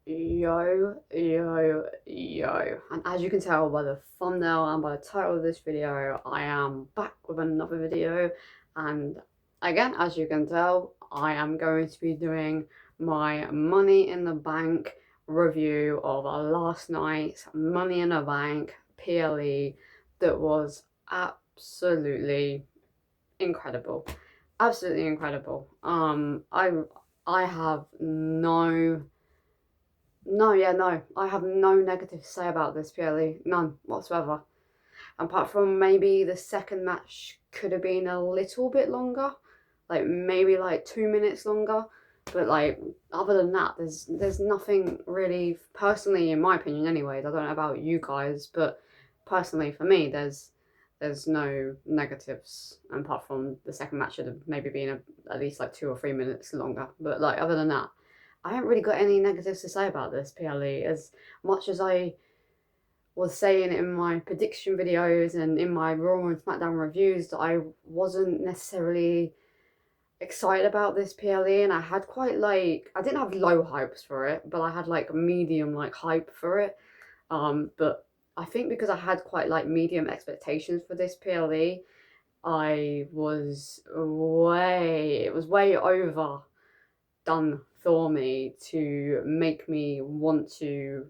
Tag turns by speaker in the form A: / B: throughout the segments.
A: Yo. And as you can tell by the thumbnail and by the title of this video, I am back with another video. And again, as you can tell, I am going to be doing my Money in the Bank review of last night's Money in the Bank PLE that was absolutely incredible. Absolutely incredible. I have no, I have no negative to say about this PLE, none whatsoever. Apart from maybe the second match could have been a little bit longer, like maybe like 2 minutes longer. But like other than that, there's nothing really personally, in my opinion, anyways. I don't know about you guys, but personally for me, there's no negatives apart from the second match should have maybe been at least like 2 or 3 minutes longer. But like other than that, I haven't really got any negatives to say about this PLE. As much as I was saying in my prediction videos and in my Raw and SmackDown reviews that I wasn't necessarily excited about this PLE, and I had quite like, I didn't have low hopes for it, but I had like medium like hype for it. But I think because I had quite like medium expectations for this PLE, it was way over done for me to make me want to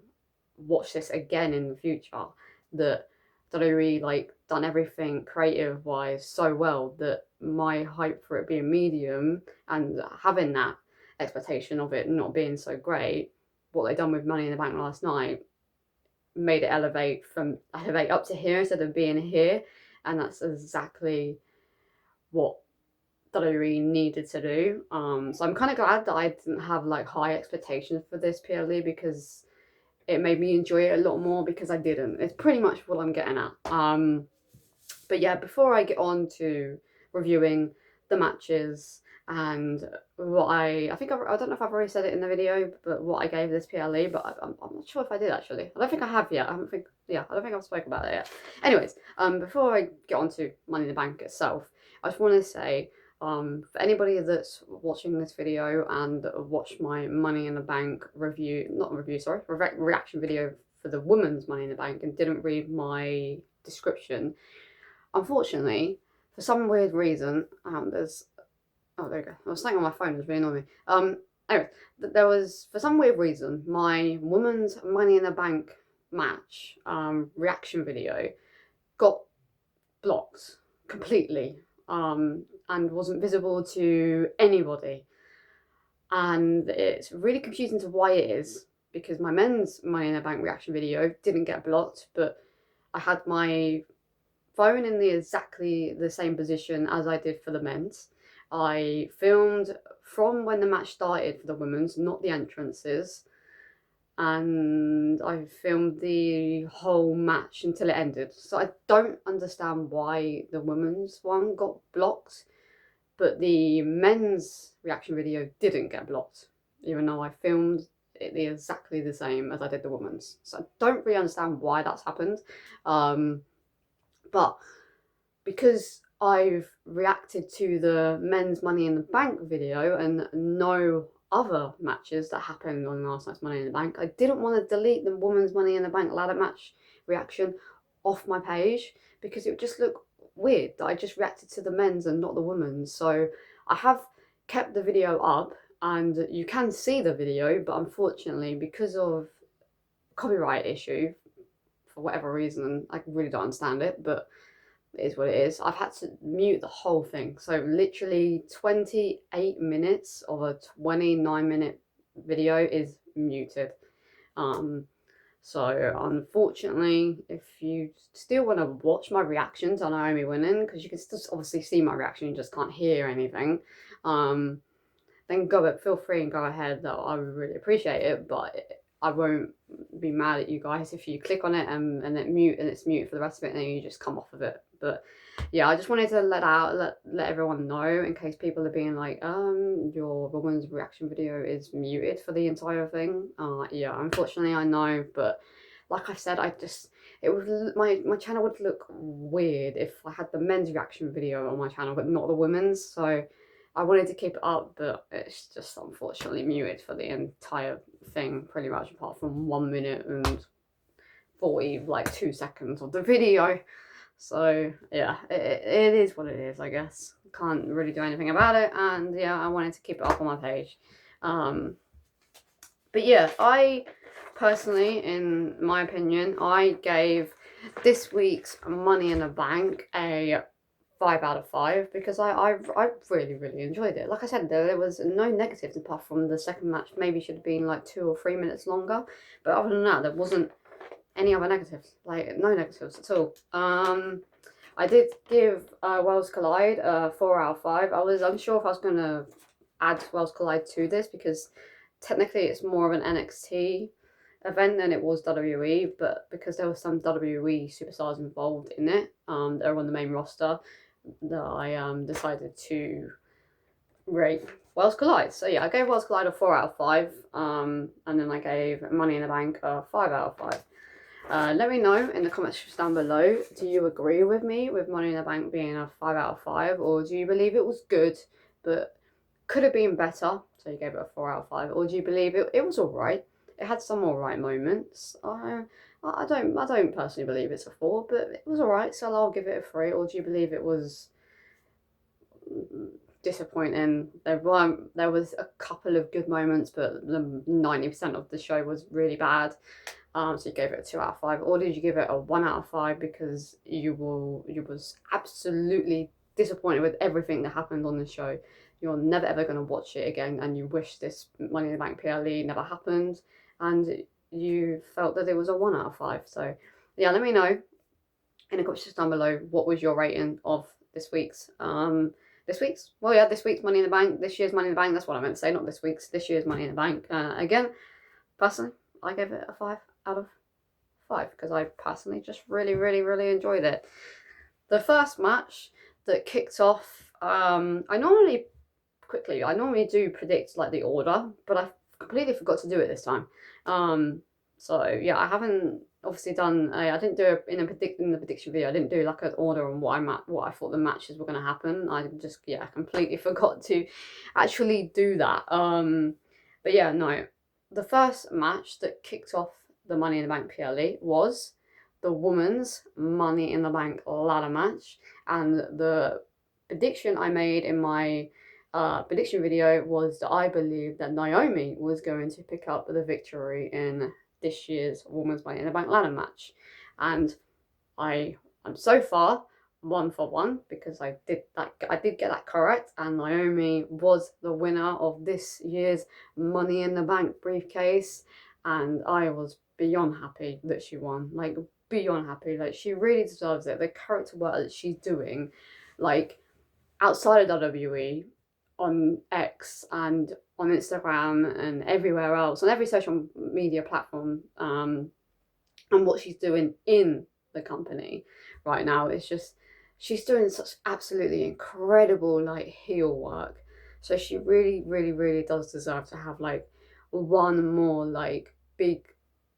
A: watch this again in the future. That WWE like done everything creative wise so well that my hype for it being medium and having that expectation of it not being so great, what they done with Money in the Bank last night made it elevate up to here instead of being here, and that's exactly what WWE needed to do. So I'm kind of glad that I didn't have like high expectations for this PLE because it made me enjoy it a lot more because I didn't. It's pretty much what I'm getting at. But yeah, before I get on to reviewing the matches and what I think I don't know if I've already said it in the video, but what I gave this PLE, but I'm not sure if I did actually. I don't think I have yet. I don't think I've spoken about it yet. Anyways, before I get on to Money in the Bank itself, I just want to say for anybody that's watching this video and watched my Money in the Bank review, not review, sorry, reaction video for the women's Money in the Bank and didn't read my description, unfortunately, for some weird reason, there's, oh, there you go. I was saying on my phone, it was really annoying me. Anyway, there was, for some weird reason, my women's Money in the Bank match reaction video got blocked completely and wasn't visible to anybody. And it's really confusing to why it is because my men's Money in the Bank reaction video didn't get blocked, but I had my phone in exactly the same position as I did for the men's. I filmed from when the match started for the women's, not the entrances, and I filmed the whole match until it ended. So I don't understand why the women's one got blocked, but the men's reaction video didn't get blocked, even though I filmed it exactly the same as I did the women's. So I don't really understand why that's happened. But because I've reacted to the men's Money in the Bank video and no other matches that happened on last night's Money in the Bank, I didn't want to delete the women's Money in the Bank ladder match reaction off my page because it would just look weird that I just reacted to the men's and not the women's. So I have kept the video up and you can see the video, but unfortunately, because of copyright issue, for whatever reason, I really don't understand it, but it is what it is. I've had to mute the whole thing. So literally 28 minutes of a 29-minute video is muted. So unfortunately, if you still want to watch my reactions on Naomi winning, because you can still obviously see my reaction, you just can't hear anything, then feel free and go ahead. I would really appreciate it, but I won't be mad at you guys if you click on it and it's mute for the rest of it and then you just come off of it. But yeah, I just wanted to let everyone know in case people are being like, your woman's reaction video is muted for the entire thing. Yeah, unfortunately I know, but like I said, it would my channel would look weird if I had the men's reaction video on my channel but not the women's. So I wanted to keep it up, but it's just unfortunately muted for the entire thing pretty much, apart from 1 minute and 42 seconds of the video. So yeah, it is what it is, I guess. Can't really do anything about it, and yeah, I wanted to keep it up on my page. But yeah, I personally, in my opinion, I gave this week's Money in the Bank a 5 out of 5 because I really, really enjoyed it. Like I said, there was no negatives apart from the second match. Maybe should have been like 2 or 3 minutes longer, but other than that, there wasn't any other negatives. Like, no negatives at all. I did give Worlds Collide a 4 out of 5. I was unsure if I was going to add Worlds Collide to this because technically it's more of an NXT event than it was WWE, but because there was some WWE superstars involved in it, they're on the main roster, that I decided to rate Worlds Collide. So yeah, I gave Worlds Collide a 4 out of 5, and then I gave Money in the Bank a 5 out of 5. Let me know in the comments down below, do you agree with me with Money in the Bank being a 5 out of 5, or do you believe it was good but could have been better, so you gave it a 4 out of 5, or do you believe it was alright, it had some alright moments? I don't personally believe it's a 4, but it was alright, so I'll give it a 3, or do you believe it was disappointing? There was a couple of good moments, but the 90% of the show was really bad. So you gave it a 2 out of 5, or did you give it a 1 out of 5 because you was absolutely disappointed with everything that happened on the show? You're never ever going to watch it again, and you wish this Money in the Bank PLE never happened, and you felt that it was a 1 out of 5. So yeah, let me know in the comments down below what was your rating of this week's this week's Money in the Bank, this year's Money in the Bank. That's what I meant to say, not this week's, this year's Money in the Bank. Again, personally, I gave it a 5 out of 5 because I personally just really, really, really enjoyed it. The first match that kicked off, I normally do predict like the order, but I completely forgot to do it this time. So yeah, I haven't obviously done I didn't do it in the prediction video. I didn't do like an order on what I thought the matches were going to happen. I just completely forgot to actually do that. But yeah, no, the first match that kicked off the Money in the Bank PLE was the women's Money in the Bank ladder match, and the prediction I made in my prediction video was that I believed that Naomi was going to pick up the victory in this year's Women's Money in the Bank ladder match, and I'm so far 1 for 1 because I did get that correct, and Naomi was the winner of this year's Money in the Bank briefcase, and I was beyond happy that she won. Like, beyond happy. Like, she really deserves it. The character work that she's doing, like, outside of WWE, on X and on Instagram and everywhere else, on every social media platform, and what she's doing in the company right now, it's just, she's doing such absolutely incredible like heel work. So she really, really, really does deserve to have like one more like big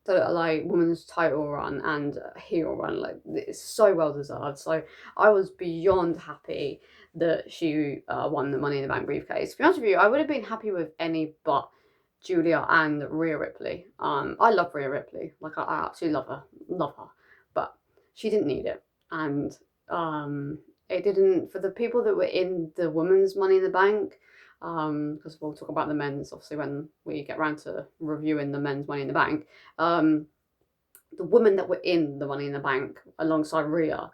A: like women's title run and heel run. Like, it's so well deserved. So I was beyond happy that she won the Money in the Bank briefcase. To be honest with you, I would have been happy with any but Julia and Rhea Ripley. I love Rhea Ripley. Like, I absolutely love her, but she didn't need it, and it didn't for the people that were in the women's Money in the Bank. Because we'll talk about the men's obviously when we get around to reviewing the men's Money in the Bank. The women that were in the Money in the Bank alongside Rhea,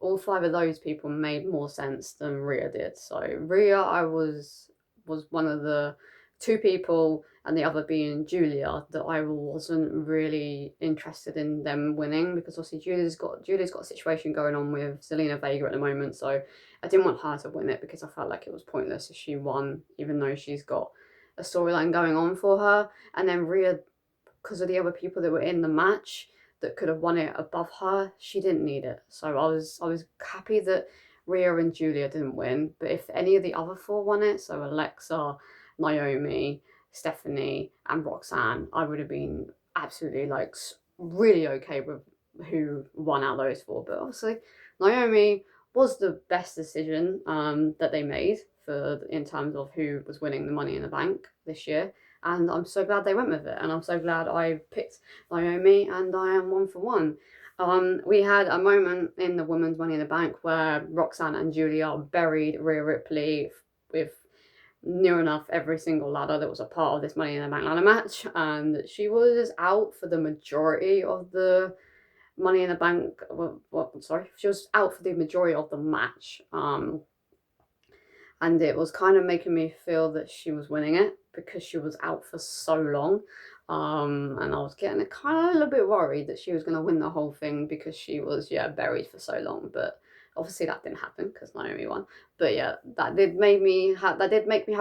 A: all 5 of those people made more sense than Rhea did. So Rhea, I was one of the 2 people, and the other being Julia, that I wasn't really interested in them winning, because obviously Julia's got a situation going on with Zelina Vega at the moment, so I didn't want her to win it because I felt like it was pointless if she won, even though she's got a storyline going on for her. And then Rhea, because of the other people that were in the match that could have won it above her, she didn't need it. So I was happy that Rhea and Julia didn't win, but if any of the other 4 won it, so Alexa, Naomi, Stephanie and Roxanne, I would have been absolutely like really okay with who won out of those 4. But obviously Naomi was the best decision that they made in terms of who was winning the Money in the Bank this year. and I'm so glad they went with it, and I'm so glad I picked Naomi, and I am 1 for 1. We had a moment in the Women's Money in the Bank where Roxanne and Julia buried Rhea Ripley with near enough every single ladder that was a part of this Money in the Bank ladder match, and she was out for the majority of the Money in the Bank. She was out for the majority of the match. And it was kind of making me feel that she was winning it because she was out for so long. And I was getting kind of a little bit worried that she was going to win the whole thing because she was, buried for so long. But obviously that didn't happen because Naomi won. But yeah, that did make me have a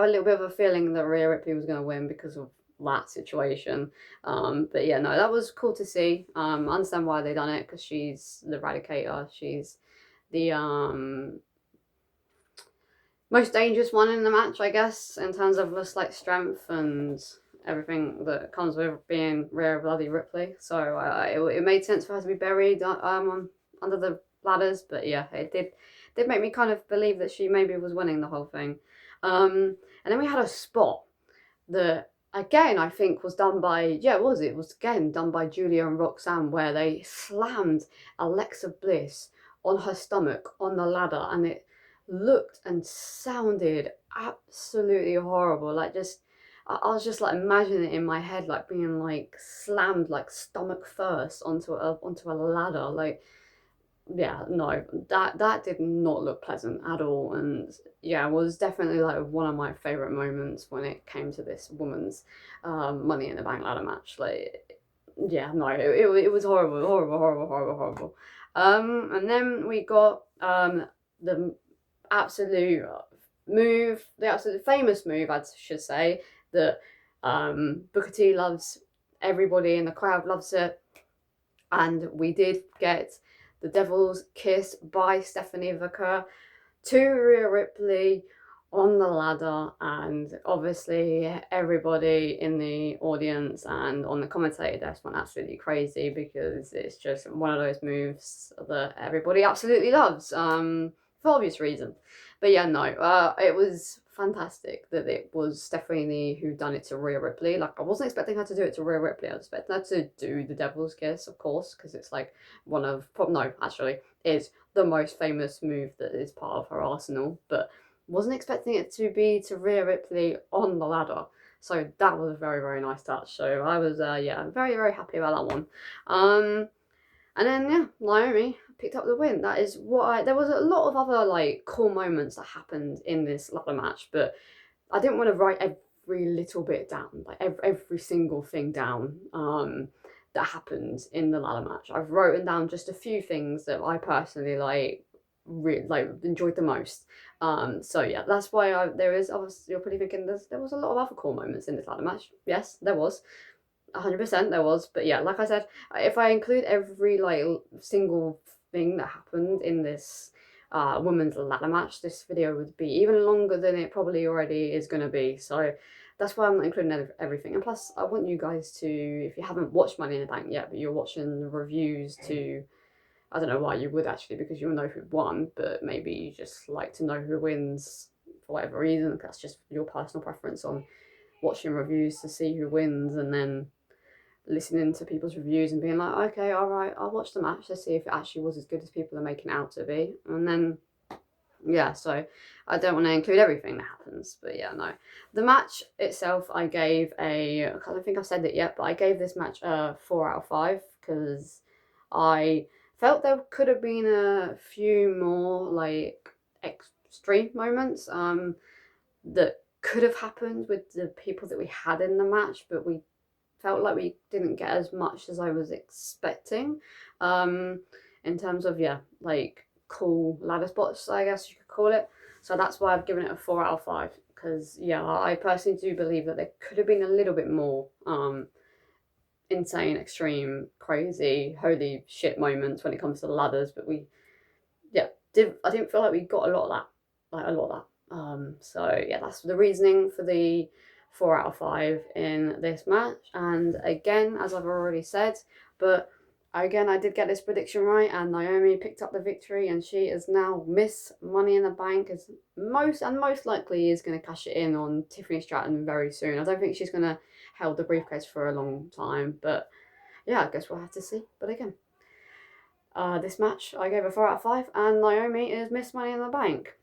A: little bit of a feeling that Rhea Ripley was going to win because of that situation. But yeah, no, that was cool to see. I understand why they done it, because she's the Eradicator. She's the most dangerous one in the match, I guess, in terms of just like strength and everything that comes with being Rhea Bloody Ripley. So it made sense for her to be buried under the ladders. But yeah, it did make me kind of believe that she maybe was winning the whole thing. And then we had a spot that again I think was done by it was again done by Julia and Roxanne, where they slammed Alexa Bliss on her stomach on the ladder, and it looked and sounded absolutely horrible. Like, just I was just like imagining it in my head, like being like slammed like stomach first onto a ladder. Like, yeah, no, that did not look pleasant at all. And yeah, it was definitely like one of my favorite moments when it came to this woman's Money in the Bank ladder match. Like, yeah, no, it was horrible, horrible, horrible, horrible, horrible. And then we got the absolute the absolute famous move, I should say, that Booker T loves, everybody in the crowd loves it, and we did get the Devil's Kiss by Stephanie Booker to Rhea Ripley on the ladder, and obviously everybody in the audience and on the commentator desk went absolutely crazy, because it's just one of those moves that everybody absolutely loves, for obvious reasons. But yeah, no, it was fantastic that it was Stephanie who done it to Rhea Ripley. Like, I wasn't expecting her to do it to Rhea Ripley. I was expecting her to do the Devil's Kiss, of course, because it's like is the most famous move that is part of her arsenal. But wasn't expecting it to be to Rhea Ripley on the ladder. So that was a very, very nice touch. So I was, very, very happy about that one. And then, Naomi picked up the win. That is what there was a lot of other, like, cool moments that happened in this ladder match, but I didn't want to write every little bit down, like every single thing down, that happened in the ladder match. I've written down just a few things that I personally enjoyed the most. So yeah, that's why there is, obviously, you're probably thinking there was a lot of other cool moments in this ladder match. Yes, there was. 100% there was. But yeah, like I said, if I include every like single thing that happened in this women's ladder match, this video would be even longer than it probably already is going to be. So that's why I'm not including everything. And plus, I want you guys to, if you haven't watched Money in the Bank yet, but you're watching the reviews, to, I don't know why you would actually, because you'll know who won, but maybe you just like to know who wins for whatever reason. That's just your personal preference on watching reviews to see who wins, and then listening to people's reviews and being like, okay, all right, I'll watch the match to see if it actually was as good as people are making it out to be. And then, yeah, so I don't want to include everything that happens, but yeah, no. The match itself, I gave I don't think I've said it yet, but I gave this match a 4 out of 5, because I felt there could have been a few more, like, extreme moments that could have happened with the people that we had in the match, but we felt like we didn't get as much as I was expecting, in terms of, like, cool ladder spots, I guess you could call it. So that's why I've given it a 4 out of 5, because I personally do believe that there could have been a little bit more insane, extreme, crazy, holy shit moments when it comes to the ladders, but I didn't feel like we got a lot of that. So yeah, that's the reasoning for the 4 out of 5 in this match. And again, as I've already said, but Again, I did get this prediction right, and Naomi picked up the victory, and she is now Miss Money in the Bank. Is most likely is going to cash it in on Tiffany Stratton very soon. I don't think she's going to hold the briefcase for a long time, but yeah, I guess we'll have to see. But again, this match I gave a 4 out of 5, and Naomi is Miss Money in the Bank.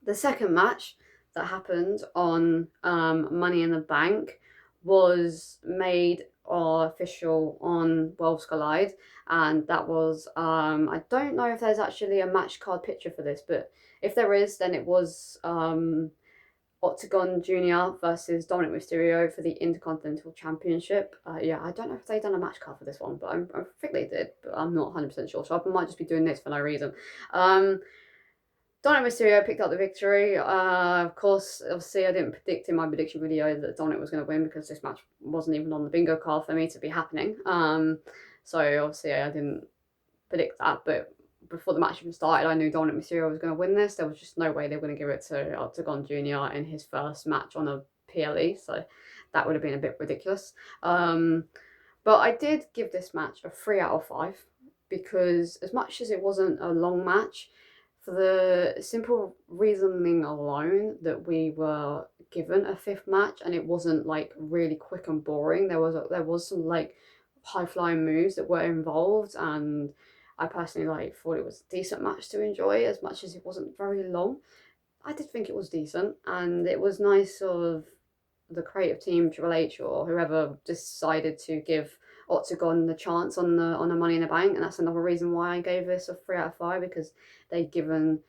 A: The second match that happened on Money in the Bank was made official on Worlds Collide, and that was I don't know if there's actually a match card picture for this, but if there is, then it was Octagon Junior versus Dominic Mysterio for the Intercontinental Championship. Yeah, I don't know if they've done a match card for this one, but I think they did, but I'm not 100% sure, so I might just be doing this for no reason. Dominic Mysterio picked up the victory. Of course, obviously, I didn't predict in my prediction video that Dominic was going to win because this match wasn't even on the bingo card for me to be happening. So obviously, I didn't predict that. But before the match even started, I knew Dominic Mysterio was going to win this. There was just no way they were going to give it to Octagon Junior in his first match on a PLE. So that would have been a bit ridiculous. But I did give this match a 3 out of 5 because as much as it wasn't a long match, for the simple reasoning alone that we were given a fifth match and it wasn't like really quick and boring. There was some like high flying moves that were involved, and I personally thought it was a decent match to enjoy as much as it wasn't very long. I did think it was decent, and it was nice of the creative team, Triple H or whoever, decided to give Octagon the chance on the Money in the Bank, and that's another reason why I gave this a 3 out of 5 because they'd given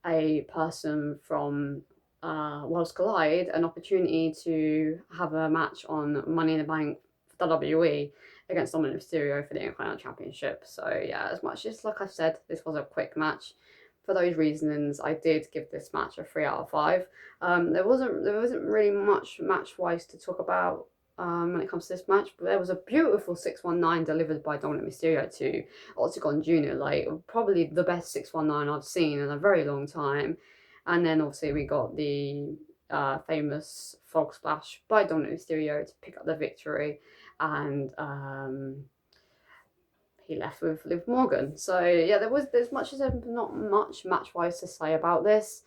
A: a person from Worlds Collide an opportunity to have a match on Money in the Bank for WWE against Dominic Mysterio for the Intercontinental Championship. So yeah, as much as like I said, this was a quick match. For those reasons, I did give this match a 3 out of 5. There wasn't really much match wise to talk about when it comes to this match, but there was a beautiful 619 delivered by Dominic Mysterio to Octagon Junior, like probably the best 619 I've seen in a very long time. And then obviously we got the famous Frog Splash by Dominic Mysterio to pick up the victory, and he left with Liv Morgan. So yeah, there's much as not much match wise to say about this.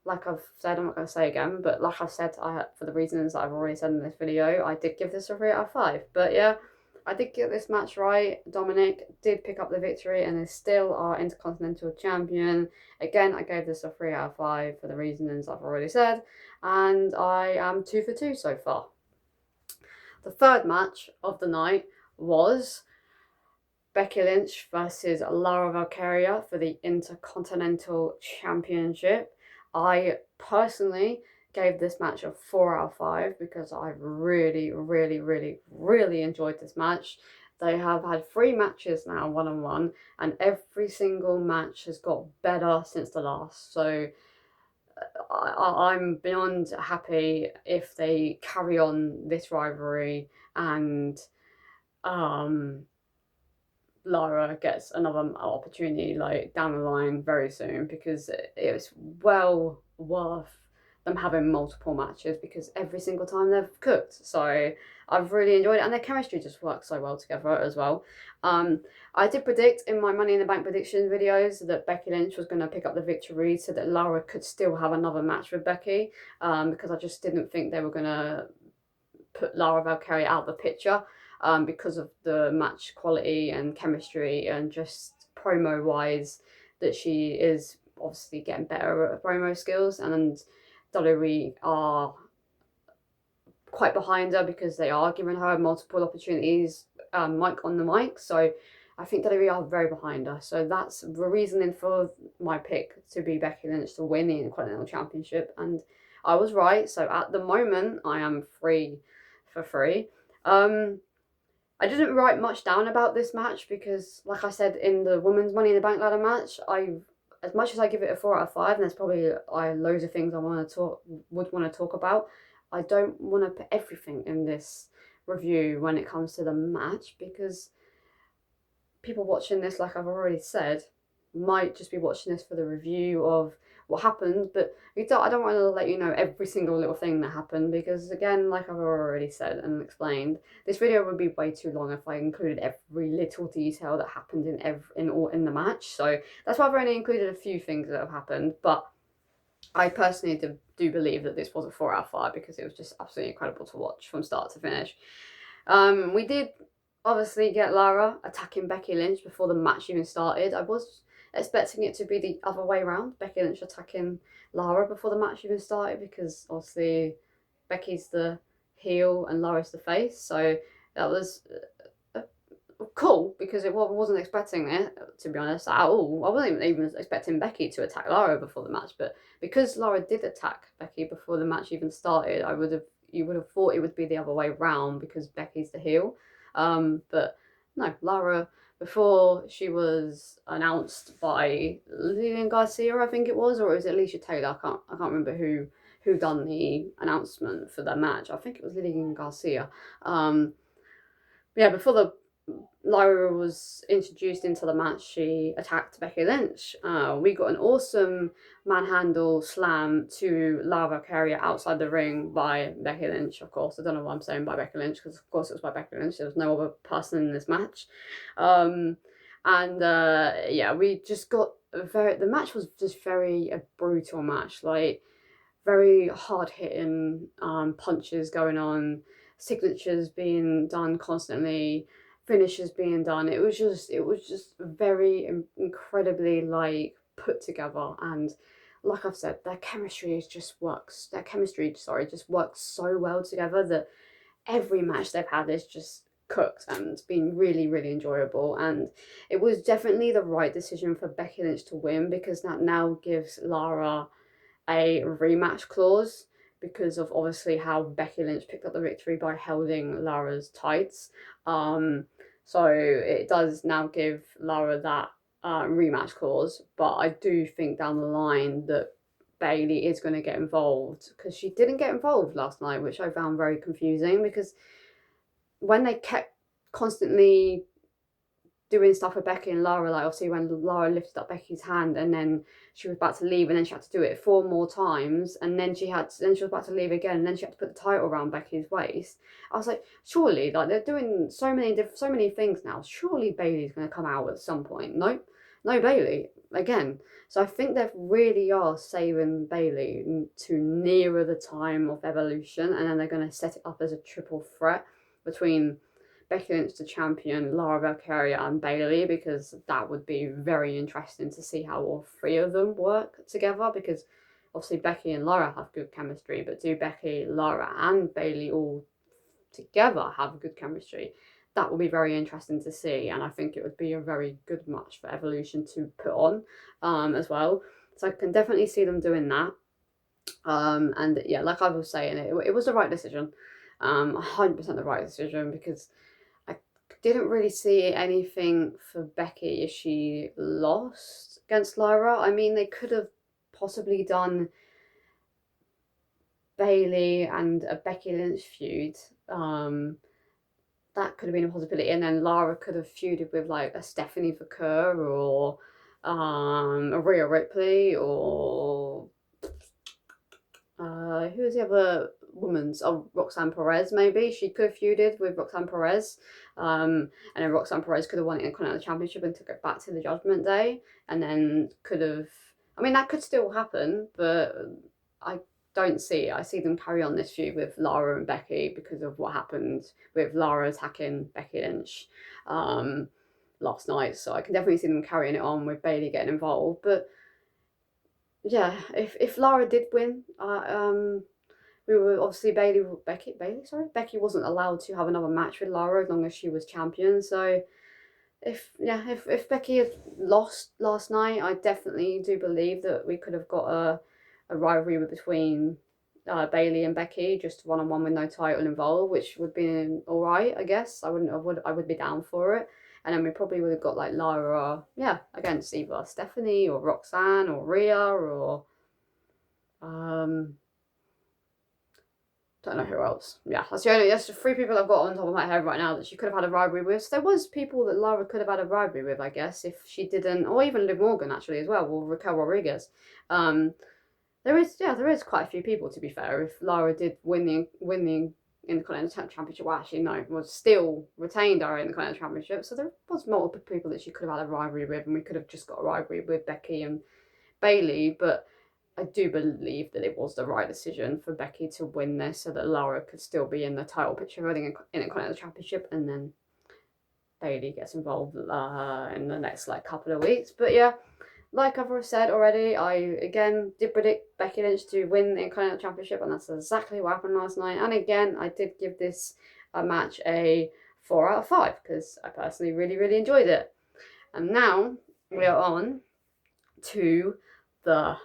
A: Like I've said, I'm not going to say again, but like I've said, for the reasons that I've already said in this video, I did give this a 3 out of 5. But yeah, I did get this match right. Dominic did pick up the victory and is still our Intercontinental Champion. Again, I gave this a 3 out of 5 for the reasons I've already said, and I am 2 for 2 so far. The third match of the night was Becky Lynch versus Lara Valkyria for the Intercontinental Championship. I personally gave this match a 4 out of 5 because I really enjoyed this match. They have had 3 matches now, one-on-one, and every single match has got better since the last. So I'm beyond happy if they carry on this rivalry and Lara gets another opportunity like down the line very soon, because it's well worth them having multiple matches because every single time they've cooked. So I've really enjoyed it, and their chemistry just works so well together as well. I did predict in my Money in the Bank prediction videos that Becky Lynch was going to pick up the victory so that Lara could still have another match with Becky, because I just didn't think they were going to put Lara Valkyria out of the picture. Because of the match quality and chemistry and just promo wise, that she is obviously getting better at promo skills, and WWE are quite behind her because they are giving her multiple opportunities mic on the mic. So I think WWE are very behind her. So that's the reasoning for my pick to be Becky Lynch to win the Intercontinental Championship, and I was right. So at the moment I am 3 for 3. I didn't write much down about this match because, like I said in the women's Money in the Bank ladder match, as much as I give it a 4 out of 5, and there's probably loads of things I would want to talk about, I don't want to put everything in this review when it comes to the match, because people watching this, like I've already said, might just be watching this for the review of what happened, but I don't want to let you know every single little thing that happened, because again, like I've already said and explained, this video would be way too long if I included every little detail that happened in the match. So that's why I've only included a few things that have happened. But I personally do believe that this was a 4 out of 5, because it was just absolutely incredible to watch from start to finish. We did obviously get Lara attacking Becky Lynch before the match even started. I was expecting it to be the other way around, Becky Lynch attacking Lara before the match even started, because obviously Becky's the heel and Lara's the face. So that was cool, because I wasn't expecting it, to be honest, at all. I wasn't even expecting Becky to attack Lara before the match, but because Lara did attack Becky before the match even started, you would have thought it would be the other way round, because Becky's the heel. But no, Lara, before she was announced by Lilian Garcia, I think it was, or it was Alicia Taylor. I can't remember who done the announcement for the match. I think it was Lilian Garcia. Yeah, before Lara was introduced into the match, she attacked Becky Lynch. We got an awesome manhandle slam to Lara Carrier outside the ring by Becky Lynch, of course. I don't know why I'm saying by Becky Lynch, because of course it was by Becky Lynch. There was no other person in this match. Yeah, we just got the match was just very a brutal match, like very hard hitting punches going on, signatures being done constantly, finishes being done. It was just very incredibly like put together, and like I've said, their chemistry just works. Just works so well together that every match they've had is just cooked and been really, really enjoyable. And it was definitely the right decision for Becky Lynch to win, because that now gives Lara a rematch clause, because of obviously how Becky Lynch picked up the victory by holding Lara's tights. So it does now give Lara that rematch clause, but I do think down the line that Bayley is going to get involved, because she didn't get involved last night, which I found very confusing, because when they kept constantly doing stuff with Becky and Lara, like obviously when Lara lifted up Becky's hand and then she was about to leave, and then she had to do it 4 more times, and then she was about to leave again, and then she had to put the title around Becky's waist. I was like, surely, like, they're doing so many things now, surely Bayley's going to come out at some point. No Bayley again. So I think they really are saving Bayley to nearer the time of Evolution, and then they're going to set it up as a triple threat between Becky Lynch, the champion, Lara Valkyria, and Bayley, because that would be very interesting to see how all 3 of them work together, because obviously Becky and Lara have good chemistry, but do Becky, Lara, and Bayley all together have good chemistry? That will be very interesting to see, and I think it would be a very good match for Evolution to put on as well. So I can definitely see them doing that. And yeah, like I was saying, it was the right decision. 100% the right decision, because I didn't really see anything for Becky if she lost against Lyra. I mean, they could have possibly done Bayley and a Becky Lynch feud. That could have been a possibility, and then Lara could have feuded with like a Stephanie Vaquer or a Rhea Ripley, or who was the other woman's? Oh, Roxanne Perez, maybe. She could have feuded with Roxanne Perez. And then Roxanne Perez could have won the Intercontinental Championship and took it back to the Judgment Day. And then could have... I mean, that could still happen, but I don't see it. I see them carry on this feud with Lara and Becky because of what happened with Lara attacking Becky Lynch last night. So I can definitely see them carrying it on with Bayley getting involved. But yeah, if Lara did win, we were obviously Becky wasn't allowed to have another match with Lara as long as she was champion. So if Becky had lost last night, I definitely do believe that we could have got a rivalry between Bayley and Becky, just 1-on-1 with no title involved, which would be alright, I guess. I would be down for it. And then we probably would have got like Lara, against either Stephanie or Roxanne or Rhea or Don't know who else. Yeah, that's the 3 people I've got on top of my head right now that she could have had a rivalry with. So there was people that Lara could have had a rivalry with, I guess, if she didn't, or even Liv Morgan actually as well, or Raquel Rodriguez. There is quite a few people, to be fair. If Lara did win the Intercontinental Championship, well, actually no, was still retained our Intercontinental Championship. So there was multiple people that she could have had a rivalry with, and we could have just got a rivalry with Becky and Bayley, but I do believe that it was the right decision for Becky to win this so that Lara could still be in the title picture of the Intercontinental Championship, and then Bayley gets involved in the next couple of weeks. But yeah, like I've said already, I again did predict Becky Lynch to win the Intercontinental Championship, and that's exactly what happened last night. And again, I did give this match a 4 out of 5 because I personally really, really enjoyed it. And now we are on to the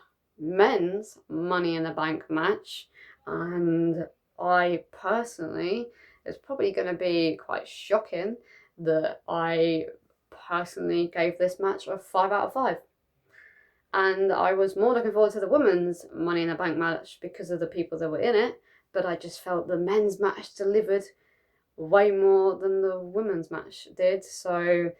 A: men's Money in the Bank match, and I personally, it's probably going to be quite shocking that I personally gave this match a 5 out of 5. And I was more looking forward to the women's Money in the Bank match because of the people that were in it, but I just felt the men's match delivered way more than the women's match did, so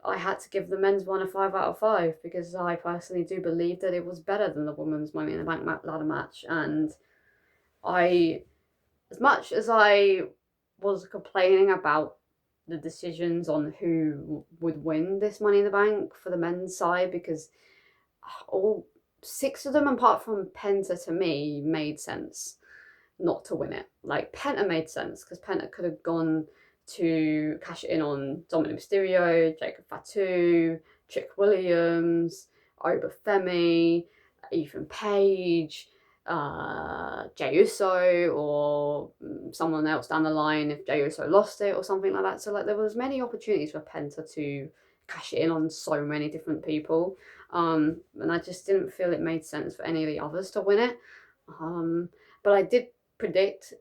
A: I had to give the men's one a 5 out of 5 because I personally do believe that it was better than the women's Money in the Bank ladder match. And as much as I was complaining about the decisions on who would win this Money in the Bank for the men's side, because all 6 of them, apart from Penta, to me, made sense not to win it. Penta made sense because Penta could have gone to cash in on Dominic Mysterio, Jacob Fatu, Trick Williams, Obafemi, Ethan Page, Jey Uso, or someone else down the line if Jey Uso lost it or something like that. So there was many opportunities for Penta to cash in on so many different people, and I just didn't feel it made sense for any of the others to win it. But I did predict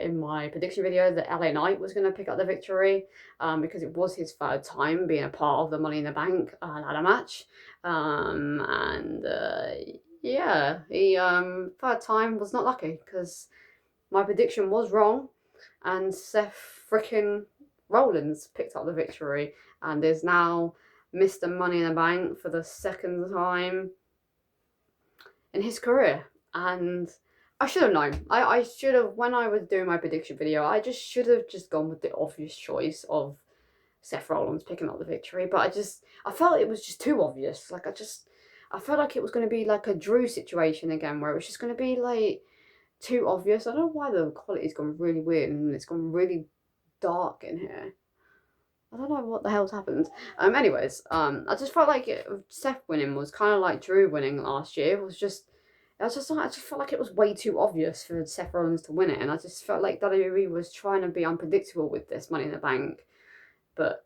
A: in my prediction video that LA Knight was going to pick up the victory because it was his 3rd time being a part of the Money in the Bank ladder match. Yeah, he 3rd time was not lucky because my prediction was wrong, and Seth freaking Rollins picked up the victory and is now Mr. Money in the Bank for the 2nd time in his career. And I should have known. I should have, when I was doing my prediction video, I should have gone with the obvious choice of Seth Rollins picking up the victory. But I felt it was just too obvious. I felt like it was going to be like a Drew situation again, where it was just going to be too obvious. I don't know why the quality's gone really weird and it's gone really dark in here. I don't know what the hell's happened. Anyways, I just felt like Seth winning was kind of like Drew winning last year. I just felt like it was way too obvious for Seth Rollins to win it, and I just felt like WWE was trying to be unpredictable with this Money in the Bank, but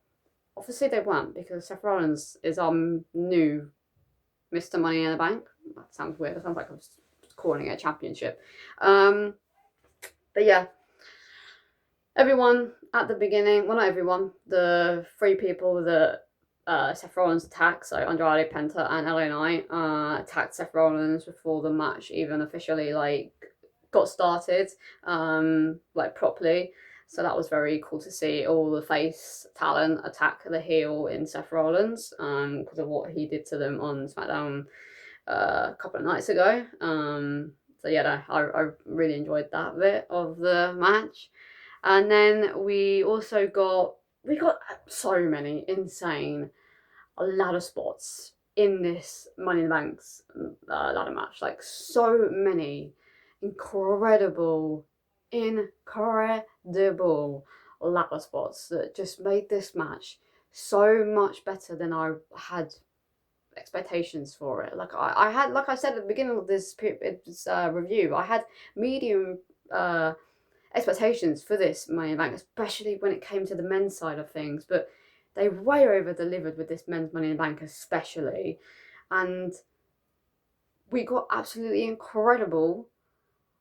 A: obviously they weren't, because Seth Rollins is our new Mr. Money in the Bank. That sounds weird. It sounds like I was calling it a championship. But yeah, everyone at the beginning, well, not everyone, the 3 people that Seth Rollins attacked, so Andrade, Penta, and LA Knight attacked Seth Rollins before the match even officially got started properly. So that was very cool to see all the face talent attack the heel in Seth Rollins because of what he did to them on SmackDown a couple of nights ago. So yeah, I really enjoyed that bit of the match. And then we got so many insane ladder spots in this Money in the Bank's ladder match. So many incredible ladder spots that just made this match so much better than I had expectations for it. I had, like I said at the beginning of this review, I had medium expectations for this Money in the Bank, especially when it came to the men's side of things, but they way over delivered with this men's Money in the Bank especially, and we got absolutely incredible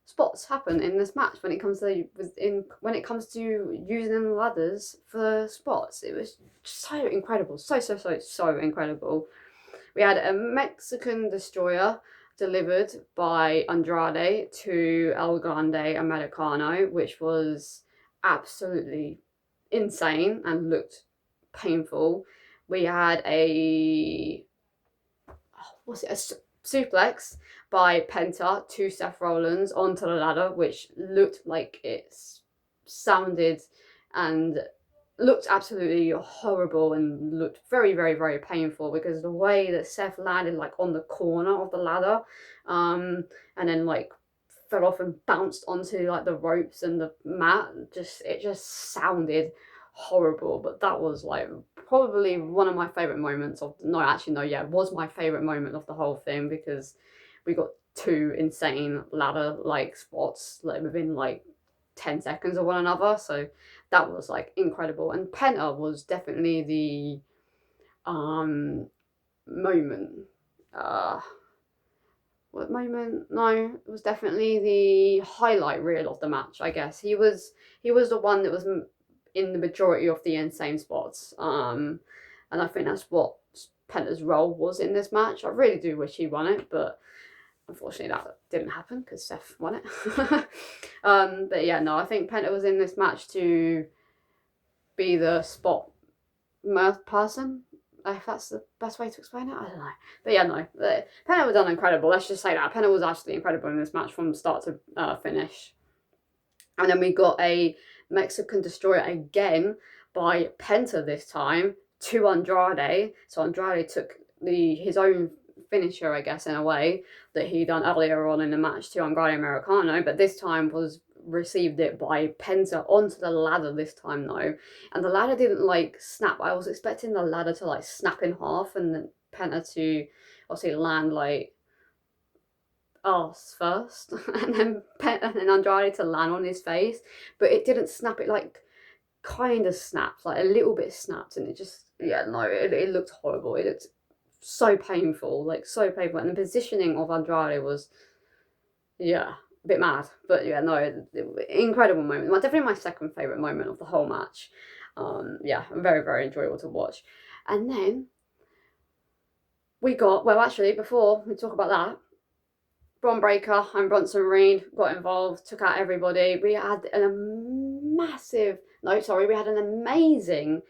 A: spots happen in this match when it comes to using the ladders for spots. It was so incredible, so incredible. We had a Mexican Destroyer delivered by Andrade to El Grande Americano, which was absolutely insane and looked painful. We had a suplex by Penta to Seth Rollins onto the ladder, which looked like it sounded and looked absolutely horrible and looked very, very, very painful, because the way that Seth landed like on the corner of the ladder, and then like fell off and bounced onto like the ropes and the mat, it just sounded horrible. But that was like probably one of my favorite moments of, no, actually no, yeah, it was my favorite moment of the whole thing, because we got two insane ladder like spots like within like 10 seconds of one another. So that was like incredible. And Penta was definitely the moment. What moment? No, it was definitely the highlight reel of the match, I guess. He was the one that was in the majority of the insane spots. And I think that's what Penta's role was in this match. I really do wish he won it, but unfortunately that didn't happen because Seth won it. But yeah, no, I think Penta was in this match to be the spot mirth person, if that's the best way to explain it. I don't know. But yeah, no, Penta was done incredible. Let's just say that. Penta was actually incredible in this match from start to finish. And then we got a Mexican Destroyer again by Penta this time to Andrade. So Andrade took his own finisher, I guess, in a way, that he done earlier on in the match to Andrade Americano, but this time received it by Penta onto the ladder this time though, and the ladder didn't like snap. I was expecting the ladder to like snap in half and then Penta to obviously land like arse first and then Andrade to land on his face, but it didn't snap. It like kind of snapped, like a little bit snapped, and it just, yeah, no, it looked horrible. It looked so painful, like so painful, and the positioning of Andrade was, yeah, a bit mad. But yeah, no, incredible moment. Definitely my second favourite moment of the whole match. Yeah, very, very enjoyable to watch. And then we got, well, actually, before we talk about that, Bron Breakker and Bronson Reed got involved, took out everybody. We had we had an amazing,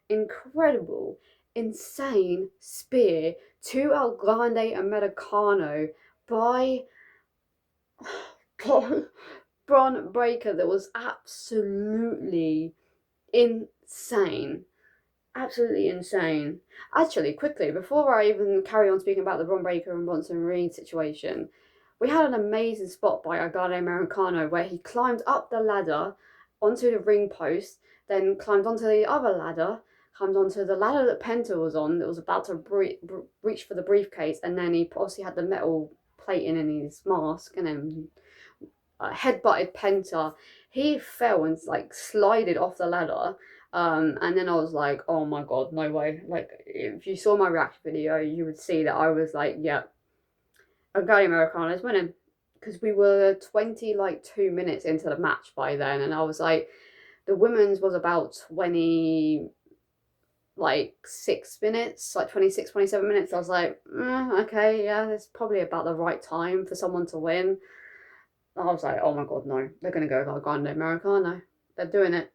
A: incredible, insane spear to El Grande Americano by Bron Breakker that was absolutely insane. Absolutely insane. Actually, quickly, before I even carry on speaking about the Bron Breakker and Bronson Reed situation, we had an amazing spot by El Grande Americano where he climbed up the ladder onto the ring post, then climbed onto the other ladder, climbed onto the ladder that Penta was on, that was about to reach for the briefcase, and then he obviously had the metal plating in his mask, and then headbutted Penta. He fell and like slided off the ladder. And then I was like, oh my god, no way. Like, if you saw my reaction video, you would see that I was like, yeah, Andrade Americano's winning. Because we were 2 minutes into the match by then, and I was like, the women's was about 6 minutes, like 26, 27 minutes. I was like, okay, yeah, that's probably about the right time for someone to win. I was like, oh my god, no, they're going to go El Grande Americano. They're doing it.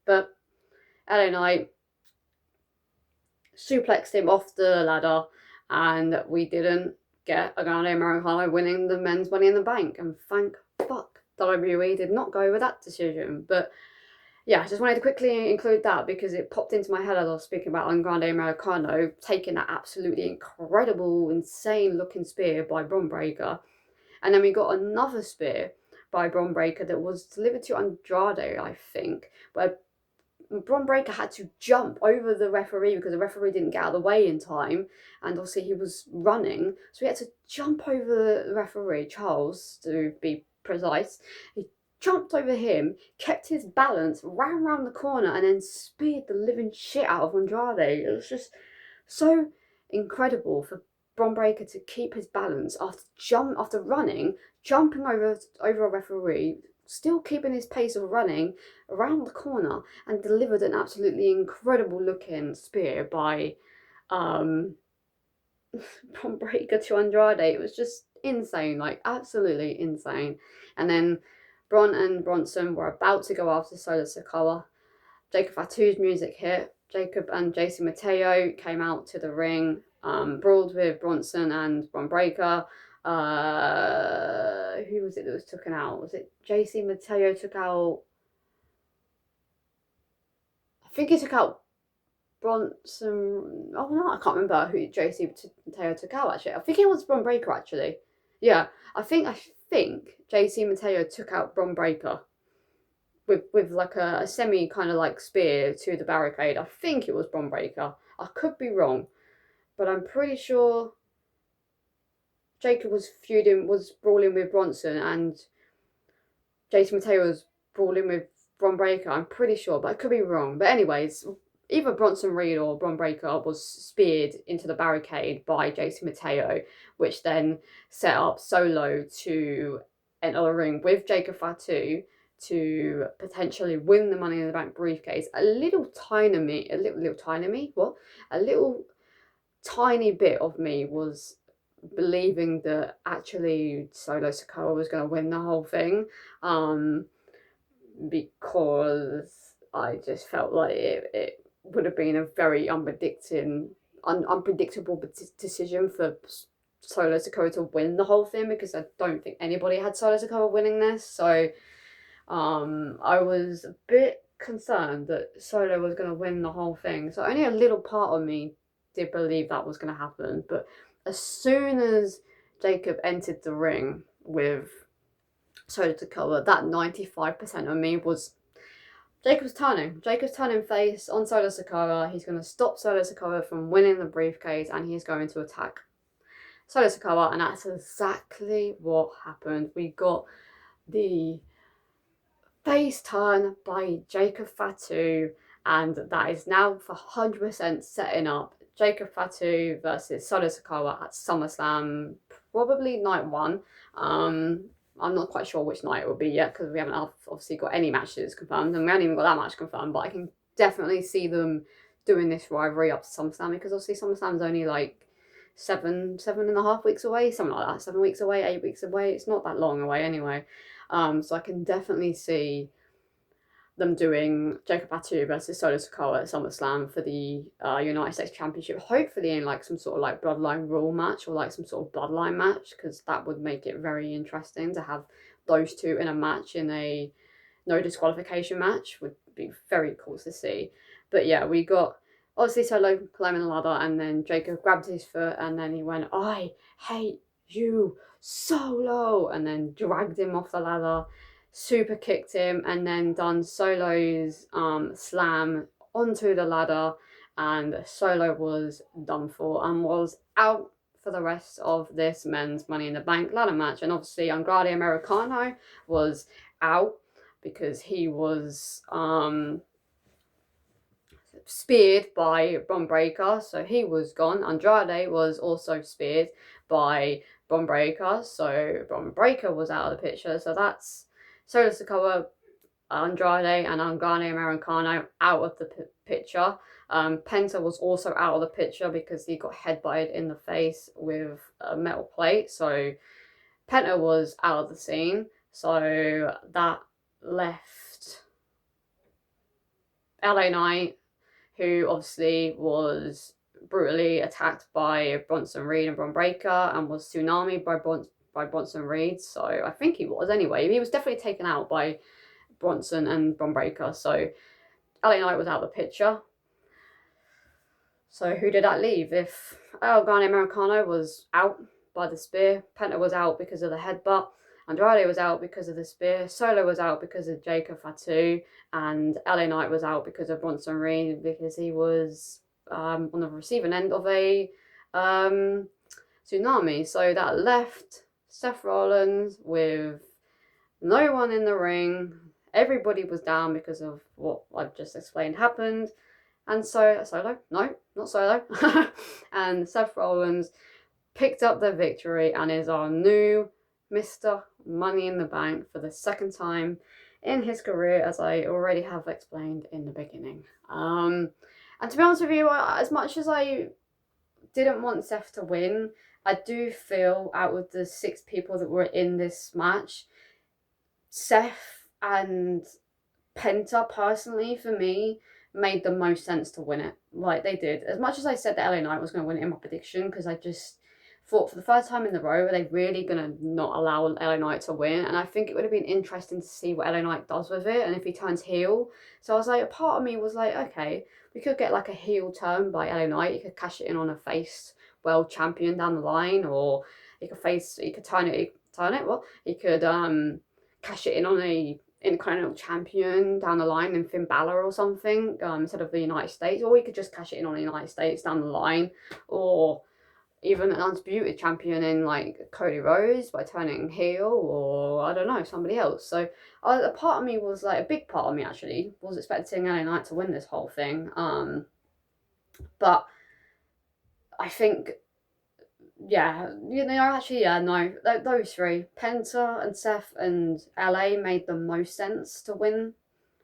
A: But LA Knight suplexed him off the ladder, and we didn't get El Grande Americano winning the men's Money in the Bank. And thank fuck WWE did not go with that decision. But yeah, I just wanted to quickly include that because it popped into my head as I was speaking about El Grande Americano taking that absolutely incredible, insane looking spear by Bron Breakker. And then we got another spear by Bron Breakker that was delivered to Andrade, I think, where Bron Breakker had to jump over the referee because the referee didn't get out of the way in time, and obviously he was running, so he had to jump over the referee, Charles, to be precise. He jumped over him, kept his balance, ran around the corner, and then speared the living shit out of Andrade. It was just so incredible for Bron Breakker to keep his balance after running, jumping over a referee, still keeping his pace of running around the corner, and delivered an absolutely incredible looking spear by Bron Breakker to Andrade. It was just insane, like absolutely insane. And then Bron and Bronson were about to go after Solo Sikoa. Jacob Fatu's music hit. Jacob and JC Mateo came out to the ring, brawled with Bronson and Bron Breakker. Who was it that was taken out? Was it JC Mateo took out? I think he took out Bronson. Oh no, I can't remember who JC Mateo took out actually. I think it was Bron Breakker actually. Yeah, I think JC Mateo took out Bron Breakker with like a semi kind of like spear to the barricade. I think it was Bron Breakker. I could be wrong, but I'm pretty sure Jacob was brawling with Bronson, and Jason Mateo was brawling with Bron Breakker. I'm pretty sure, but I could be wrong. But anyways, either Bronson Reed or Bron Breakker was speared into the barricade by Jason Mateo, which then set up Solo to enter the ring with Jacob Fatu to potentially win the Money in the Bank briefcase. A little tiny bit of me was believing that actually Solo Sikoa was going to win the whole thing, because I just felt like it would have been a very unpredictable decision for Solo Sikoa to win the whole thing, because I don't think anybody had Solo Sikoa winning this. So I was a bit concerned that Solo was going to win the whole thing. So only a little part of me did believe that was going to happen. But as soon as Jacob entered the ring with Solo Sikoa, that 95% of me was Jacob's turning face on Solo Sikoa. He's going to stop Solo Sikoa from winning the briefcase, and he's going to attack Solo Sikoa, and that's exactly what happened. We got the face turn by Jacob Fatu, and that is now for 100% setting up Jacob Fatu versus Solo Sikoa at SummerSlam, probably night one. I'm not quite sure which night it will be yet, because we haven't obviously got any matches confirmed, and we haven't even got that much confirmed, but I can definitely see them doing this rivalry up to SummerSlam, because obviously SummerSlam's only like 7.5 weeks away, something like that, 7 weeks away, 8 weeks away. It's not that long away anyway. So I can definitely see them doing Jacob Fatu versus Solo Sikoa at SummerSlam for the United States Championship, hopefully in like some sort of like Bloodline Raw match, or like some sort of Bloodline match, because that would make it very interesting to have those two in a match, in a no disqualification match. Would be very cool to see. But yeah, we got obviously Solo climbing the ladder, and then Jacob grabbed his foot, and then he went, "I hate you, Solo," and then dragged him off the ladder, super kicked him, and then done Solo's slam onto the ladder, and Solo was done for and was out for the rest of this men's Money in the Bank ladder match. And obviously Andrade Americano was out because he was speared by Bron Breakker, so he was gone. Andrade was also speared by Bron Breakker, so Bron Breakker was out of the picture. So that's Solo Sikoa, Andrade, and Andrade Americano out of the picture. Penta was also out of the picture because he got headbutted in the face with a metal plate. So Penta was out of the scene. So that left LA Knight, who obviously was brutally attacked by Bronson Reed and Bron Breakker, and was tsunamied by Bronson Reed. So I think he was anyway. He was definitely taken out by Bronson and Bron Breakker. So LA Knight was out of the picture. So who did that leave? If Andrade Americano was out by the spear, Penta was out because of the headbutt, Andrade was out because of the spear, Solo was out because of Jacob Fatu, and LA Knight was out because of Bronson Reed, because he was on the receiving end of a tsunami. So that left Seth Rollins with no one in the ring. Everybody was down because of what I've just explained happened. And so Solo, no, not Solo, and Seth Rollins picked up the victory and is our new Mr. Money in the Bank for the second time in his career, as I already have explained in the beginning. And to be honest with you, as much as I didn't want Seth to win. I do feel out of the 6 people that were in this match, Seth and Penta, personally, for me, made the most sense to win it. Like, they did. As much as I said that LA Knight was going to win it in my prediction, because I just thought for the first time in the row, are they really going to not allow LA Knight to win? And I think it would have been interesting to see what LA Knight does with it and if he turns heel. So I was like, a part of me was like, okay, we could get like a heel turn by LA Knight. You could cash it in on a face world champion down the line, or he could turn it, He could cash it in on a Intercontinental Champion down the line in Finn Balor or something, instead of the United States, or we could just cash it in on the United States down the line, or even an undisputed champion in like Cody Rhodes by turning heel, or I don't know, somebody else. So a part of me was like, a big part of me actually was expecting LA Knight to win this whole thing, but I think, yeah, actually, yeah, no, those 3, Penta and Seth and LA, made the most sense to win.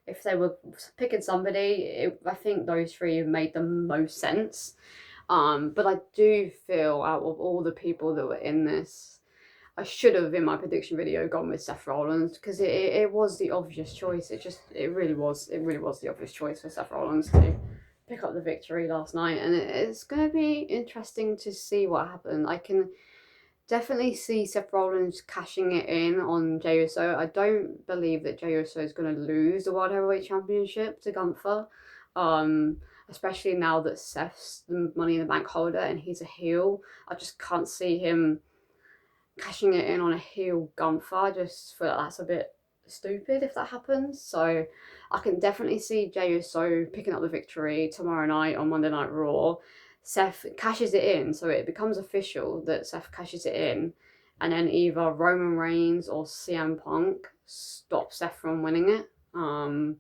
A: If they were picking somebody, I think those 3 made the most sense. But I do feel out of all the people that were in this, I should have, in my prediction video, gone with Seth Rollins, because it was the obvious choice. It really was the obvious choice for Seth Rollins to pick up the victory last night, and it's going to be interesting to see what happened. I can definitely see Seth Rollins cashing it in on Jey Uso. I don't believe that Jey Uso is going to lose the World Heavyweight Championship to Gunther, especially now that Seth's the Money in the Bank holder and he's a heel. I just can't see him cashing it in on a heel Gunther. I just feel like that's a bit stupid if that happens. So I can definitely see Jey Uso picking up the victory tomorrow night on Monday Night Raw. Seth cashes it in, so it becomes official that Seth cashes it in, and then either Roman Reigns or CM Punk stop Seth from winning it, and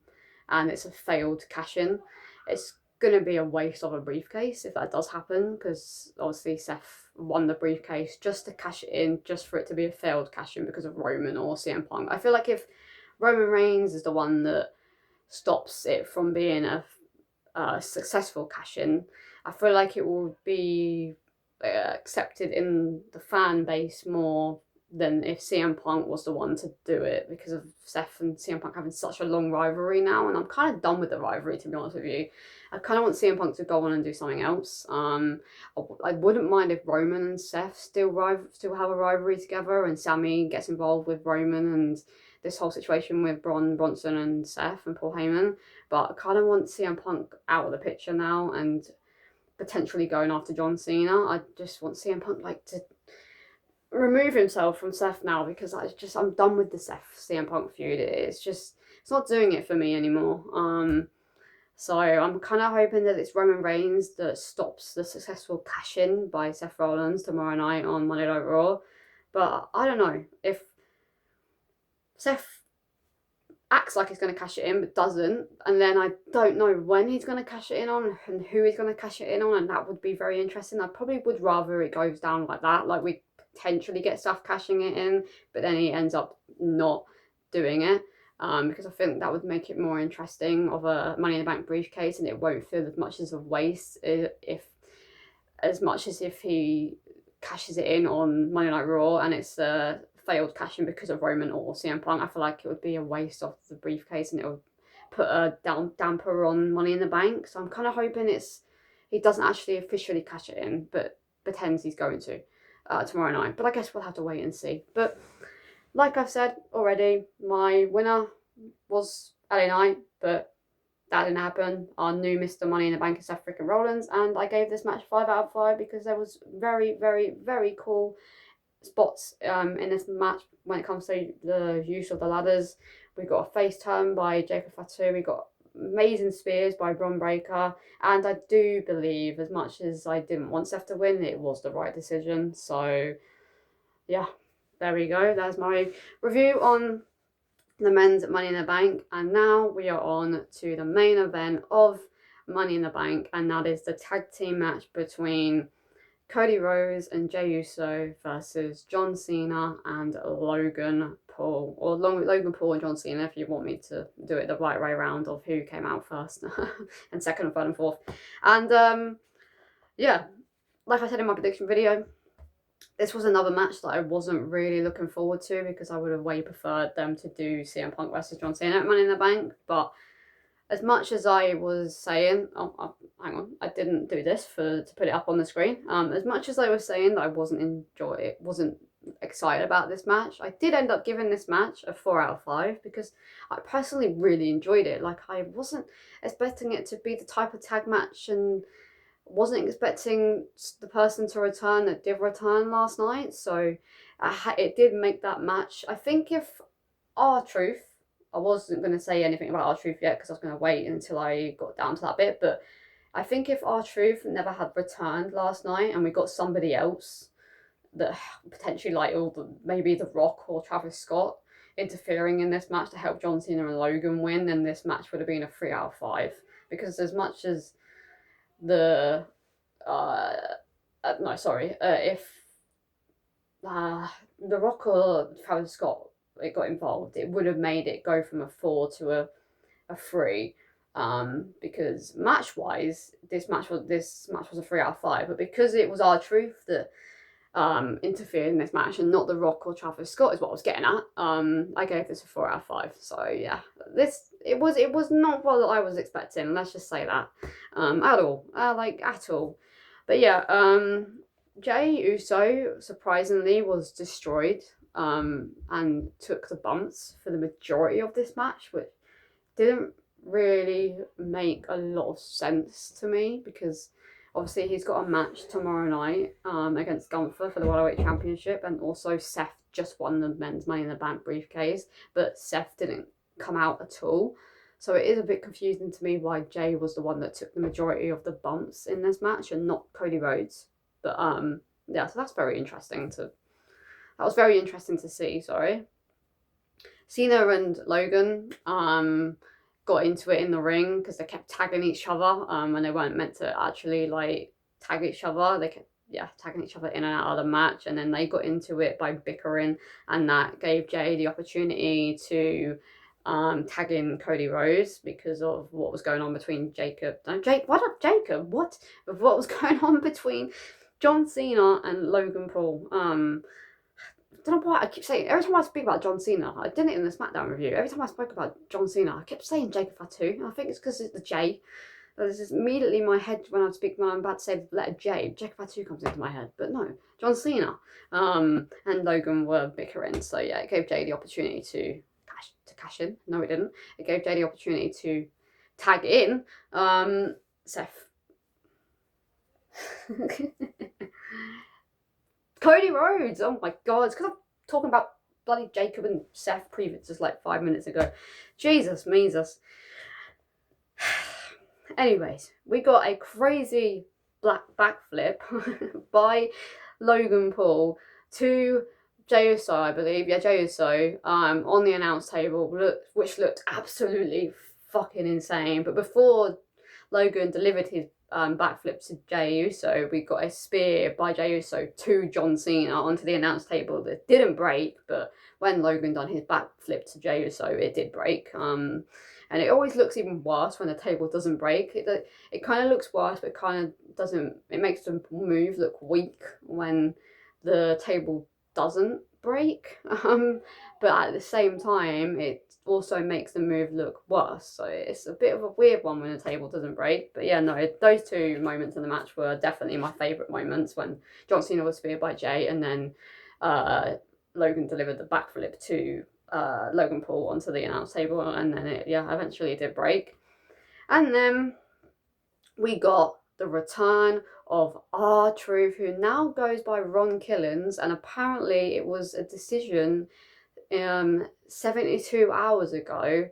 A: it's a failed cash-in. It's going to be a waste of a briefcase if that does happen, because obviously Seth won the briefcase just to cash it in, just for it to be a failed cash-in because of Roman or CM Punk. I feel like if Roman Reigns is the one that stops it from being a successful cash-in, I feel like it will be accepted in the fan base more than if CM Punk was the one to do it, because of Seth and CM Punk having such a long rivalry now, and I'm kind of done with the rivalry, to be honest with you. I kind of want CM Punk to go on and do something else. I wouldn't mind if Roman and Seth still have a rivalry together, and Sammy gets involved with Roman and this whole situation with Bronson and Seth and Paul Heyman. But I kind of want CM Punk out of the picture now and potentially going after John Cena. I just want CM Punk to remove himself from Seth now, because I'm done with the Seth CM Punk feud. It's not doing it for me anymore. So I'm kind of hoping that it's Roman Reigns that stops the successful cash-in by Seth Rollins tomorrow night on Monday Night Raw. But I don't know, if Seth acts like he's going to cash it in but doesn't, and then I don't know when he's going to cash it in on and who he's going to cash it in on, and that would be very interesting. I probably would rather it goes down like that, like we potentially get Seth cashing it in but then he ends up not doing it, because I think that would make it more interesting of a Money in the Bank briefcase, and it won't feel as much as a waste as much as if he cashes it in on Monday Night Raw and it's a failed cash-in because of Roman or CM Punk. I feel like it would be a waste of the briefcase, and it would put a damper on Money in the Bank. So I'm kind of hoping he doesn't actually officially cash it in, but pretends he's going to tomorrow night. But I guess we'll have to wait and see. But like I've said already, my winner was LA Knight, but that didn't happen. Our new Mr. Money in the Bank is Seth freaking Rollins, and I gave this match 5 out of 5 because there was very, very, very cool spots in this match when it comes to the use of the ladders. We got a face turn by Jacob Fatu, we got amazing spears by Bron Breakker, and I do believe, as much as I didn't want Seth to win, it was the right decision. So yeah, there we go. There's my review on the men's Money in the Bank, and now we are on to the main event of Money in the Bank, and that is the tag team match between Cody Rhodes and Jey Uso versus John Cena and Logan Paul, or Logan Paul and John Cena, if you want me to do it the right way around of who came out first and second and third and fourth. And yeah, like I said in my prediction video, this was another match that I wasn't really looking forward to because I would have way preferred them to do CM Punk versus John Cena at Money in the Bank. But as much as I was saying, hang on, I didn't do this to put it up on the screen. As much as I was saying that I wasn't excited about this match, I did end up giving this match a 4 out of 5 because I personally really enjoyed it. Like, I wasn't expecting it to be the type of tag match and wasn't expecting the person to return that did return last night. So it did make that match. I think if R-Truth, I wasn't going to say anything about R-Truth yet because I was going to wait until I got down to that bit, but I think if R-Truth never had returned last night and we got somebody else that potentially like maybe The Rock or Travis Scott interfering in this match to help John Cena and Logan win, then this match would have been a 3 out of 5. Because as much as if The Rock or Travis Scott got involved, it would have made it go from a 4 to a 3. Because match wise, this match was a 3 out of 5. But because it was R-Truth that interfered in this match and not The Rock or Travis Scott is what I was getting at, I gave this a 4 out of 5. So yeah, it was not what I was expecting, let's just say that, at all. But yeah, Jey Uso surprisingly was destroyed and took the bumps for the majority of this match, which didn't really make a lot of sense to me because obviously he's got a match tomorrow night against Gunther for the World Heavyweight Championship, and also Seth just won the men's Money in the Bank briefcase, but Seth didn't come out at all. So it is a bit confusing to me why Jey was the one that took the majority of the bumps in this match and not Cody Rhodes. But yeah, so that was very interesting to see, sorry. Cena and Logan got into it in the ring because they kept tagging each other and they weren't meant to actually like tag each other. They kept tagging each other in and out of the match, and then they got into it by bickering, and that gave Jey the opportunity to tag in Cody Rhodes because of what was going on between what was going on between John Cena and Logan Paul. I don't know why I keep saying, every time I speak about John Cena, I did it in the SmackDown review, every time I spoke about John Cena, I kept saying Jacob Fatu. I think it's because it's the J. This is immediately in my head when I'm about to say the letter J, Jacob Fatu comes into my head. But no, John Cena and Logan were bickering. So yeah, it gave Jey the opportunity to cash in. No, it didn't. It gave Jey the opportunity to tag in Seth. Cody Rhodes, oh my god, it's because I'm talking about bloody Jacob and Seth previous just like 5 minutes ago. Jesus, Mesus. Anyways, we got a crazy black backflip by Logan Paul to Jey Uso, I believe. Yeah, Jey Uso on the announce table, which looked absolutely fucking insane. But before Logan delivered his backflip to Jey Uso, we got a spear by Jey Uso to John Cena onto the announce table that didn't break, but when Logan done his backflip to Jey Uso, it did break. And it always looks even worse when the table doesn't break. It kind of looks worse, but it kind of doesn't. It makes the move look weak when the table doesn't break. But at the same time, it also makes the move look worse. So it's a bit of a weird one when the table doesn't break. But yeah, no, those two moments in the match were definitely my favourite moments, when John Cena was speared by Jey and then Logan delivered the backflip to Logan Paul onto the announce table, and then it eventually did break. And then we got the return of R-Truth, who now goes by Ron Killings, and apparently it was a decision 72 hours ago,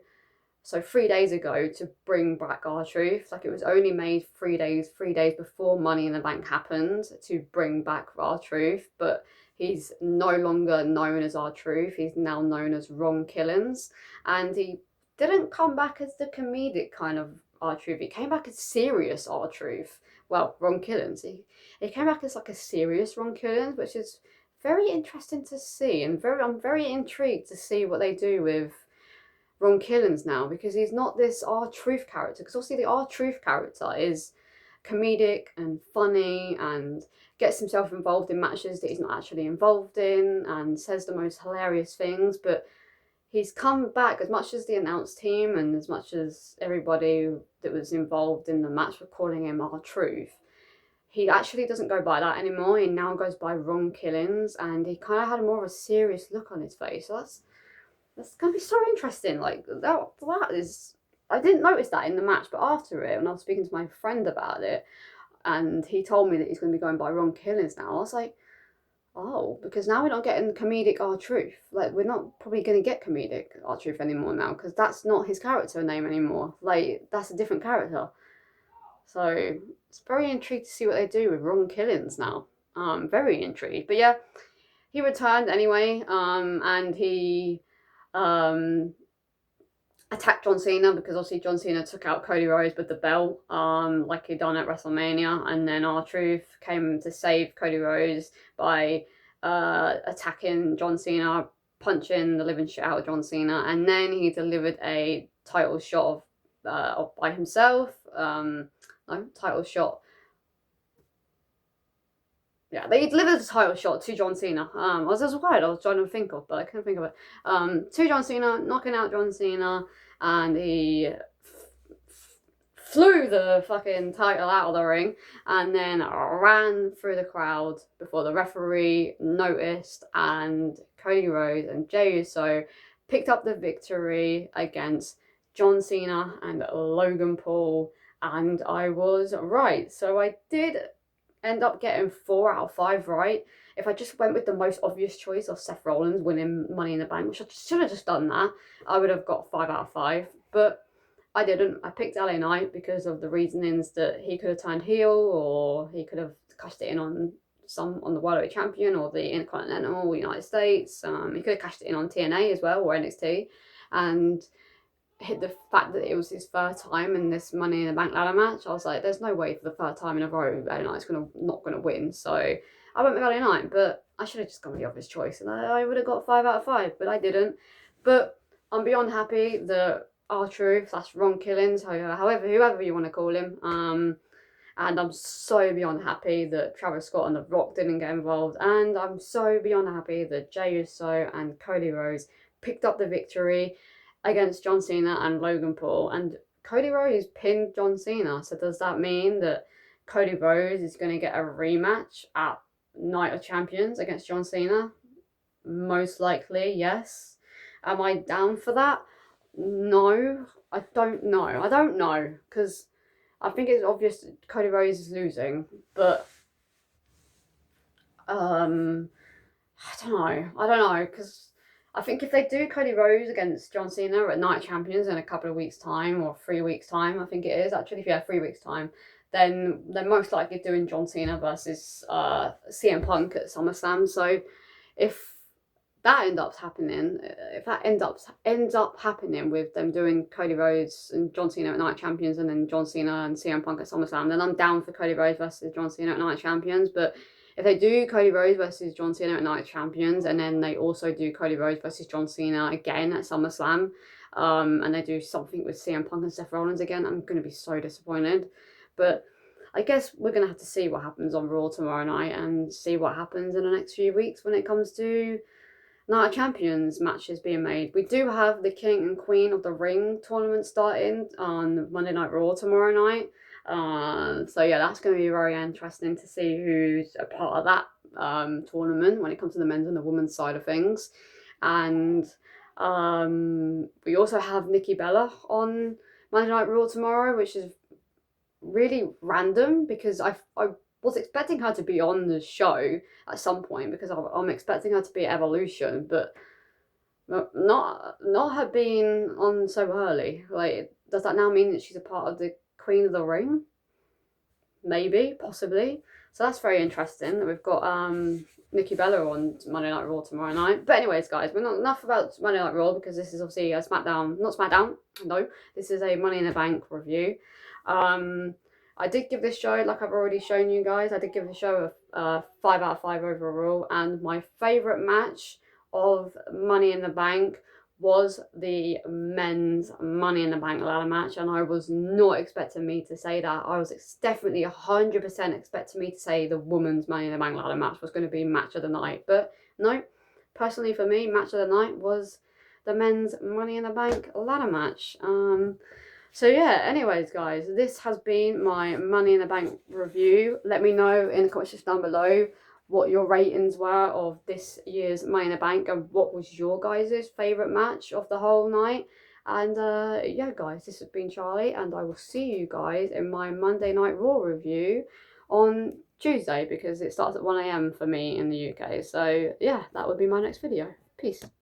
A: so 3 days ago, to bring back R-Truth. Like, it was only made 3 days before Money in the Bank happened to bring back R-Truth, but he's no longer known as R-Truth. He's now known as Ron Killings, and he didn't come back as the comedic kind of R-Truth. He came back as serious R-Truth. Well, Ron Killings. He came back as like a serious Ron Killings, which is very interesting to see, and I'm very intrigued to see what they do with Ron Killings now, because he's not this R-Truth character. Because obviously the R-Truth character is comedic and funny and gets himself involved in matches that he's not actually involved in and says the most hilarious things. But he's come back, as much as the announced team and as much as everybody that was involved in the match were calling him R-Truth, he actually doesn't go by that anymore. He now goes by Ron Killings, and he kind of had more of a serious look on his face. So that's going to be so interesting. Like, that is... I didn't notice that in the match, but after it, when I was speaking to my friend about it, and he told me that he's going to be going by Ron Killings now, I was like, oh, because now we're not getting comedic R-Truth. Like, we're not probably going to get comedic R-Truth anymore now, because that's not his character name anymore. Like, that's a different character. So it's very intrigued to see what they do with Ron Killings now. Very intrigued. But yeah, he returned anyway, and he attacked John Cena, because obviously John Cena took out Cody Rhodes with the belt, like he'd done at WrestleMania, and then R-Truth came to save Cody Rhodes by attacking John Cena, punching the living shit out of John Cena, and then he delivered a title shot of by himself. Title shot. Yeah, they delivered the title shot to John Cena. I was quiet. I was trying to think of, but I couldn't think of it. To John Cena, knocking out John Cena, and he flew the fucking title out of the ring, and then ran through the crowd before the referee noticed, and Cody Rhodes and Jey Uso picked up the victory against John Cena and Logan Paul, and I was right. So I did end up getting 4 out of 5 right. If I just went with the most obvious choice of Seth Rollins winning Money in the Bank, which I should have just done that, I would have got 5 out of 5. But I didn't. I picked LA Knight because of the reasonings that he could have turned heel, or he could have cashed it in on the World Champion or the Intercontinental United States. He could have cashed it in on TNA as well, or NXT, and hit the fact that it was his third time in this Money in the Bank ladder match. I was like, there's no way for the third time in a row LA Knight's not gonna win. So I went with LA Knight, but I should have just gone with the obvious choice, and I would have got 5 out of 5, but I didn't. But I'm beyond happy that R-Truth / Ron Killings, whoever you want to call him, and I'm so beyond happy that Travis Scott and The Rock didn't get involved, and I'm so beyond happy that Jey Uso and Cody Rhodes picked up the victory against John Cena and Logan Paul. And Cody Rhodes pinned John Cena, so does that mean that Cody Rhodes is going to get a rematch at Night of Champions against John Cena? Most likely, yes. Am I down for that? No, I don't know, because I think it's obvious that Cody Rhodes is losing, but I don't know, because I think if they do Cody Rhodes against John Cena at Night of Champions in a couple of weeks' time, or 3 weeks' time, I think it is actually, 3 weeks' time, then they're most likely doing John Cena versus CM Punk at SummerSlam. So if that ends up happening with them doing Cody Rhodes and John Cena at Night Champions, and then John Cena and CM Punk at SummerSlam, then I'm down for Cody Rhodes versus John Cena at Night Champions. But if they do Cody Rhodes versus John Cena at Night Champions, and then they also do Cody Rhodes versus John Cena again at SummerSlam, and they do something with CM Punk and Seth Rollins again, I'm going to be so disappointed. But I guess we're going to have to see what happens on Raw tomorrow night, and see what happens in the next few weeks when it comes to Night of Champions matches being made. We do have the King and Queen of the Ring tournament starting on Monday Night Raw tomorrow night. So yeah, that's going to be very interesting to see who's a part of that tournament when it comes to the men's and the women's side of things. And we also have Nikki Bella on Monday Night Raw tomorrow, which is really random, because I was expecting her to be on the show at some point, because I'm expecting her to be at Evolution, but not her being on so early. Like, does that now mean that she's a part of the Queen of the Ring? Maybe, possibly. So that's very interesting that we've got Nikki Bella on Monday Night Raw tomorrow night. But anyways, guys, we're not enough about Monday Night Raw, because this is obviously a this is a Money in the Bank review. I did give this show, like I've already shown you guys, I did give the show a 5 out of 5 overall, and my favourite match of Money in the Bank was the men's Money in the Bank ladder match, and I was not expecting me to say that. I was definitely 100% expecting me to say the women's Money in the Bank ladder match was going to be match of the night, but no. Personally, for me, match of the night was the men's Money in the Bank ladder match. So yeah, anyways, guys, this has been my Money in the Bank review. Let me know in the comments just down below what your ratings were of this year's Money in the Bank and what was your guys' favourite match of the whole night. And yeah, guys, this has been Charlie, and I will see you guys in my Monday Night Raw review on Tuesday, because it starts at 1 AM for me in the UK. So yeah, that would be my next video. Peace.